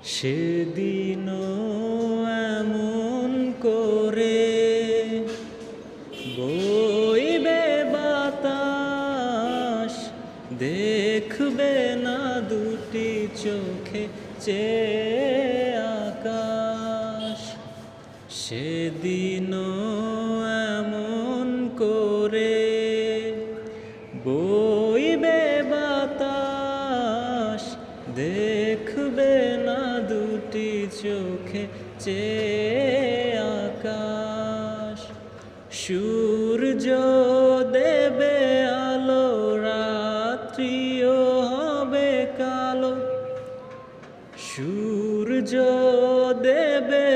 সেদিনও এমন করে বইবে বাতাস, দেখবে না দুটি চোখে চেয়ে আকাশ। সেদিনও এমন করে বইবে বাতাস, দেখবে না দুটি চোখে চেয়ে আকাশ। সূর্য দেবে আলো, রাত্রিও হবে কালো। সূর্য দেবে